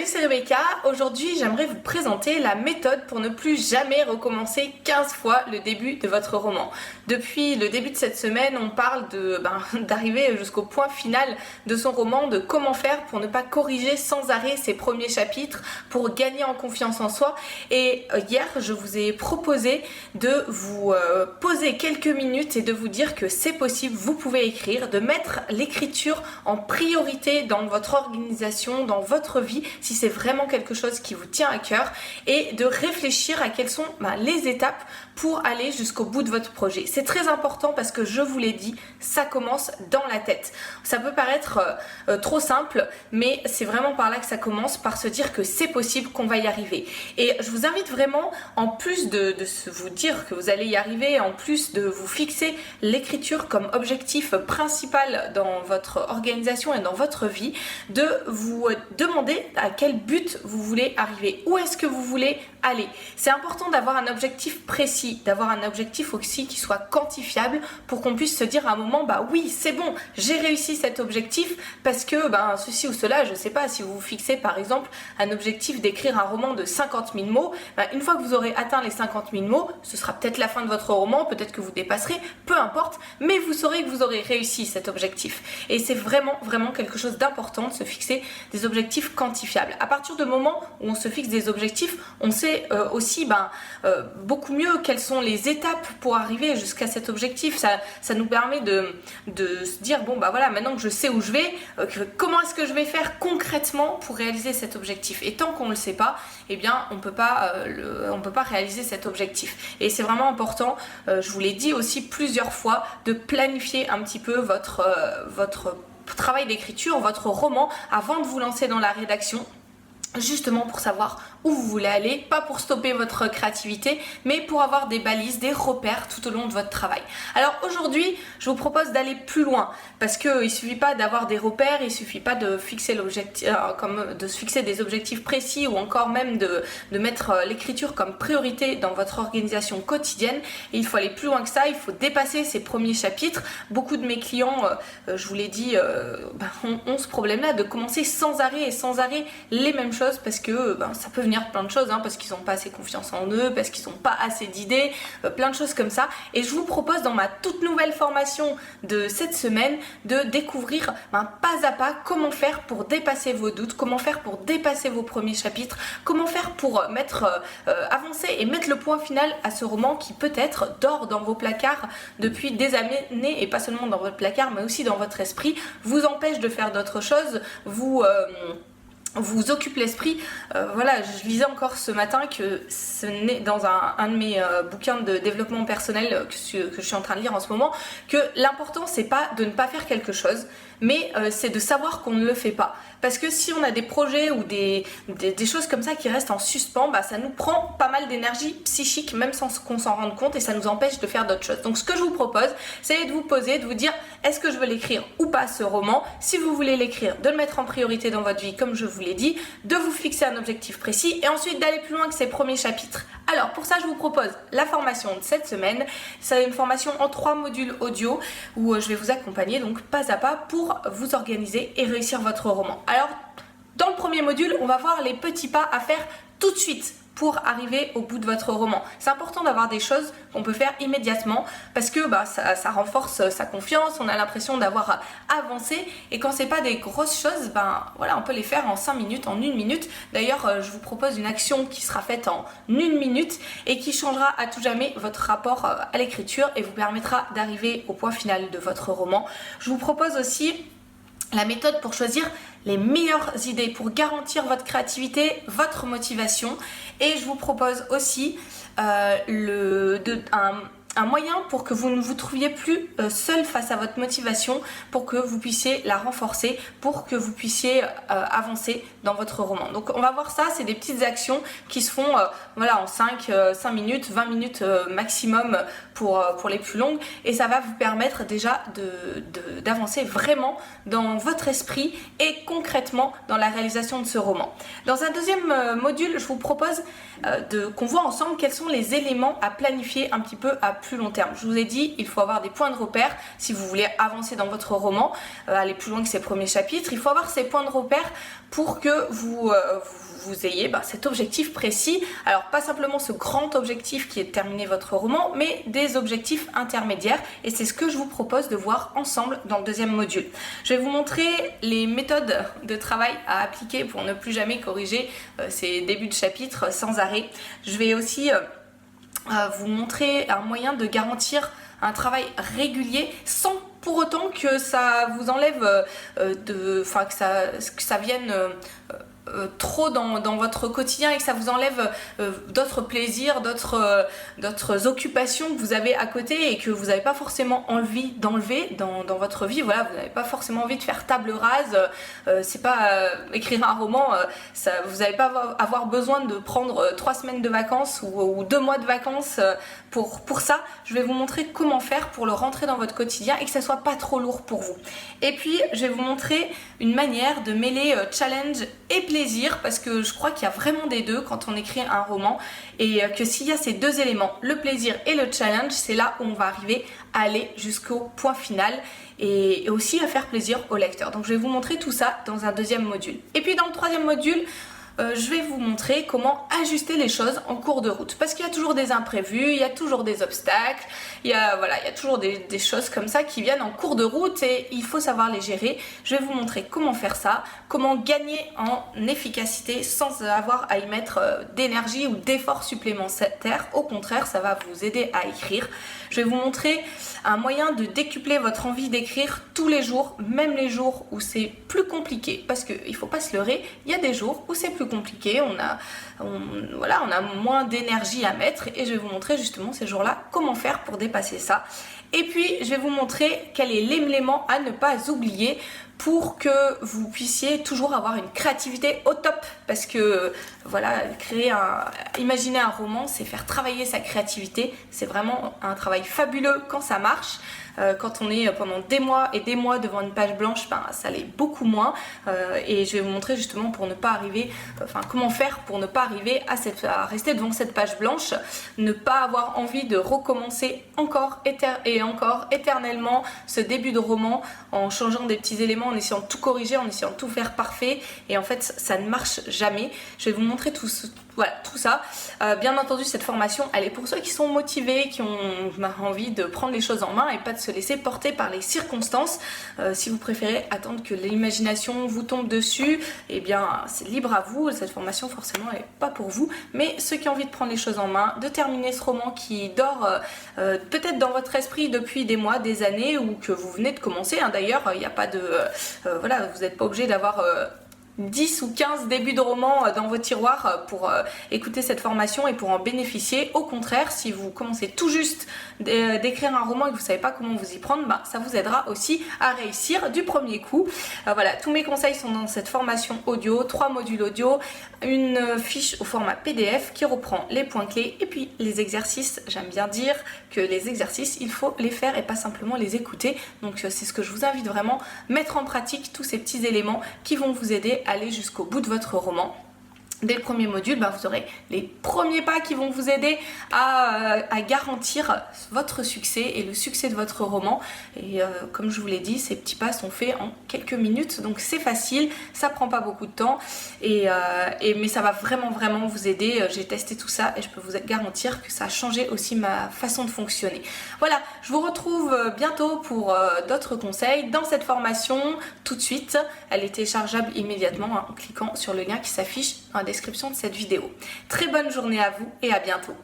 Salut, c'est Rebecca. Aujourd'hui, j'aimerais vous présenter la méthode pour ne plus jamais recommencer 15 fois le début de votre roman. Depuis le début de cette semaine, on parle d'arriver jusqu'au point final de son roman, de comment faire pour ne pas corriger sans arrêt ses premiers chapitres, pour gagner en confiance en soi. Et hier, je vous ai proposé de vous poser quelques minutes et de vous dire que c'est possible, vous pouvez écrire, de mettre l'écriture en priorité dans votre organisation, dans votre vie, si c'est vraiment quelque chose qui vous tient à cœur, et de réfléchir à quelles sont les étapes pour aller jusqu'au bout de votre projet. C'est très important parce que je vous l'ai dit, ça commence dans la tête. Ça peut paraître trop simple, mais c'est vraiment par là que ça commence, par se dire que c'est possible, qu'on va y arriver. Et je vous invite vraiment, en plus de vous dire que vous allez y arriver, en plus de vous fixer l'écriture comme objectif principal dans votre organisation et dans votre vie, de vous demander à quel but vous voulez arriver, où est-ce que vous voulez aller. C'est important d'avoir un objectif précis, d'avoir un objectif aussi qui soit quantifiable pour qu'on puisse se dire à un moment, oui, c'est bon, j'ai réussi cet objectif parce que ceci ou cela, je sais pas, si vous vous fixez par exemple un objectif d'écrire un roman de 50 000 mots, une fois que vous aurez atteint les 50 000 mots, ce sera peut-être la fin de votre roman, peut-être que vous dépasserez, peu importe, mais vous saurez que vous aurez réussi cet objectif. Et c'est vraiment quelque chose d'important de se fixer des objectifs quantifiables. À partir du moment où on se fixe des objectifs, on sait aussi beaucoup mieux quelles sont les étapes pour arriver jusqu'à cet objectif. Ça nous permet de se dire, maintenant que je sais où je vais, comment est-ce que je vais faire concrètement pour réaliser cet objectif. Et tant qu'on ne le sait pas, on peut pas réaliser cet objectif. Et c'est vraiment important, je vous l'ai dit aussi plusieurs fois, de planifier un petit peu votre travail d'écriture, votre roman, avant de vous lancer dans la rédaction, justement pour savoir où vous voulez aller, pas pour stopper votre créativité, mais pour avoir des balises, des repères tout au long de votre travail. Alors aujourd'hui, je vous propose d'aller plus loin, parce qu'il suffit pas d'avoir des repères, il suffit pas de fixer l'objectif, de se fixer des objectifs précis, ou encore même de mettre l'écriture comme priorité dans votre organisation quotidienne. Et il faut aller plus loin que ça, il faut dépasser ces premiers chapitres. Beaucoup de mes clients, je vous l'ai dit, ont ce problème-là de commencer sans arrêt les mêmes choses, parce que ça peut venir plein de choses, parce qu'ils n'ont pas assez confiance en eux, parce qu'ils n'ont pas assez d'idées, plein de choses comme ça. Et je vous propose dans ma toute nouvelle formation de cette semaine de découvrir pas à pas comment faire pour dépasser vos doutes, comment faire pour dépasser vos premiers chapitres, comment faire pour avancer et mettre le point final à ce roman qui peut-être dort dans vos placards depuis des années, et pas seulement dans votre placard mais aussi dans votre esprit, vous empêche de faire d'autres choses, vous occupe l'esprit. Je lisais encore ce matin que ce n'est dans un de mes bouquins de développement personnel que je suis en train de lire en ce moment, que l'important c'est pas de ne pas faire quelque chose, mais c'est de savoir qu'on ne le fait pas. Parce que si on a des projets ou des choses comme ça qui restent en suspens, ça nous prend pas mal d'énergie psychique, même sans qu'on s'en rende compte, et ça nous empêche de faire d'autres choses. Donc ce que je vous propose, c'est de vous poser, de vous dire, est-ce que je veux l'écrire ou pas ce roman? Si vous voulez l'écrire, de le mettre en priorité dans votre vie, comme je vous l'ai dit, de vous fixer un objectif précis, et ensuite d'aller plus loin que ces premiers chapitres. Alors pour ça, je vous propose la formation de cette semaine. C'est une formation en 3 modules audio où je vais vous accompagner donc pas à pas pour vous organiser et réussir votre roman. Alors, dans le premier module, on va voir les petits pas à faire tout de suite pour arriver au bout de votre roman. C'est important d'avoir des choses qu'on peut faire immédiatement, parce que ça renforce sa confiance, on a l'impression d'avoir avancé, et quand c'est pas des grosses choses, on peut les faire en 5 minutes, en 1 minute. D'ailleurs, je vous propose une action qui sera faite en 1 minute et qui changera à tout jamais votre rapport à l'écriture et vous permettra d'arriver au point final de votre roman. Je vous propose aussi la méthode pour choisir les meilleures idées, pour garantir votre créativité, votre motivation. Et je vous propose aussi un moyen pour que vous ne vous trouviez plus seul face à votre motivation, pour que vous puissiez la renforcer, pour que vous puissiez avancer dans votre roman. Donc on va voir ça, c'est des petites actions qui se font en 5 minutes, 20 minutes maximum pour les plus longues, et ça va vous permettre déjà d'avancer vraiment dans votre esprit et concrètement dans la réalisation de ce roman. Dans un deuxième module, je vous propose qu'on voit ensemble quels sont les éléments à planifier un petit peu à plus long terme. Je vous ai dit, il faut avoir des points de repère si vous voulez avancer dans votre roman, aller plus loin que ces premiers chapitres. Il faut avoir ces points de repère pour que vous ayez cet objectif précis. Alors pas simplement ce grand objectif qui est de terminer votre roman, mais des objectifs intermédiaires, et c'est ce que je vous propose de voir ensemble dans le deuxième module. Je vais vous montrer les méthodes de travail à appliquer pour ne plus jamais corriger ces débuts de chapitre sans arrêt. Je vais aussi vous montrer un moyen de garantir un travail régulier sans pour autant que ça vous enlève que ça vienne trop dans votre quotidien et que ça vous enlève d'autres plaisirs, d'autres occupations que vous avez à côté et que vous n'avez pas forcément envie d'enlever dans votre vie. Voilà, vous n'avez pas forcément envie de faire table rase. C'est pas écrire un roman, vous n'allez pas avoir besoin de prendre 3 semaines de vacances ou 2 mois de vacances pour ça. Je vais vous montrer comment faire pour le rentrer dans votre quotidien et que ça soit pas trop lourd pour vous. Et puis je vais vous montrer une manière de mêler challenge et plaisir, parce que je crois qu'il y a vraiment des deux quand on écrit un roman, et que s'il y a ces deux éléments, le plaisir et le challenge, c'est là où on va arriver à aller jusqu'au point final et aussi à faire plaisir au lecteur. Donc je vais vous montrer tout ça dans un deuxième module. Et puis dans le troisième module, je vais vous montrer comment ajuster les choses en cours de route, parce qu'il y a toujours des imprévus, il y a toujours des obstacles, il y a toujours des choses comme ça qui viennent en cours de route et il faut savoir les gérer. Je vais vous montrer comment faire ça, comment gagner en efficacité sans avoir à y mettre d'énergie ou d'efforts supplémentaires. Au contraire, ça va vous aider à écrire. Je vais vous montrer un moyen de décupler votre envie d'écrire tous les jours, même les jours où c'est plus compliqué, parce qu'il ne faut pas se leurrer, il y a des jours où c'est plus compliqué, on a moins d'énergie à mettre, et je vais vous montrer justement ces jours-là comment faire pour dépasser ça. Et puis je vais vous montrer quel est l'élément à ne pas oublier pour que vous puissiez toujours avoir une créativité au top, parce que imaginer un roman, c'est faire travailler sa créativité, c'est vraiment un travail fabuleux quand ça marche. Quand on est pendant des mois et des mois devant une page blanche, ça l'est beaucoup moins, et je vais vous montrer justement comment faire pour ne pas arriver à rester devant cette page blanche, ne pas avoir envie de recommencer encore éternellement ce début de roman en changeant des petits éléments, en essayant de tout corriger, en essayant de tout faire parfait, et en fait ça ne marche jamais. Je vais vous montrer tout ça. Bien entendu, cette formation, elle est pour ceux qui sont motivés, qui ont envie de prendre les choses en main et pas de se laisser porter par les circonstances. Si vous préférez attendre que l'imagination vous tombe dessus, eh bien c'est libre à vous. Cette formation forcément elle n'est pas pour vous, mais ceux qui ont envie de prendre les choses en main, de terminer ce roman qui dort peut-être dans votre esprit depuis des mois, des années, ou que vous venez de commencer, d'ailleurs, il n'y a pas de... vous n'êtes pas obligé d'avoir 10 ou 15 débuts de romans dans vos tiroirs pour écouter cette formation et pour en bénéficier. Au contraire, si vous commencez tout juste d'écrire un roman et que vous ne savez pas comment vous y prendre, ça vous aidera aussi à réussir du premier coup. Tous mes conseils sont dans cette formation audio, 3 modules audio, une fiche au format PDF qui reprend les points clés et puis les exercices. J'aime bien dire que les exercices, il faut les faire et pas simplement les écouter. Donc c'est ce que je vous invite vraiment, mettre en pratique tous ces petits éléments qui vont vous aider à aller jusqu'au bout de votre roman. Dès le premier module, vous aurez les premiers pas qui vont vous aider à garantir votre succès et le succès de votre roman. Et comme je vous l'ai dit, ces petits pas sont faits en quelques minutes, donc c'est facile, ça prend pas beaucoup de temps, mais ça va vraiment vous aider. J'ai testé tout ça et je peux vous garantir que ça a changé aussi ma façon de fonctionner. Voilà, je vous retrouve bientôt pour d'autres conseils dans cette formation tout de suite. Elle est téléchargeable immédiatement en cliquant sur le lien qui s'affiche dans la description de cette vidéo. Très bonne journée à vous et à bientôt.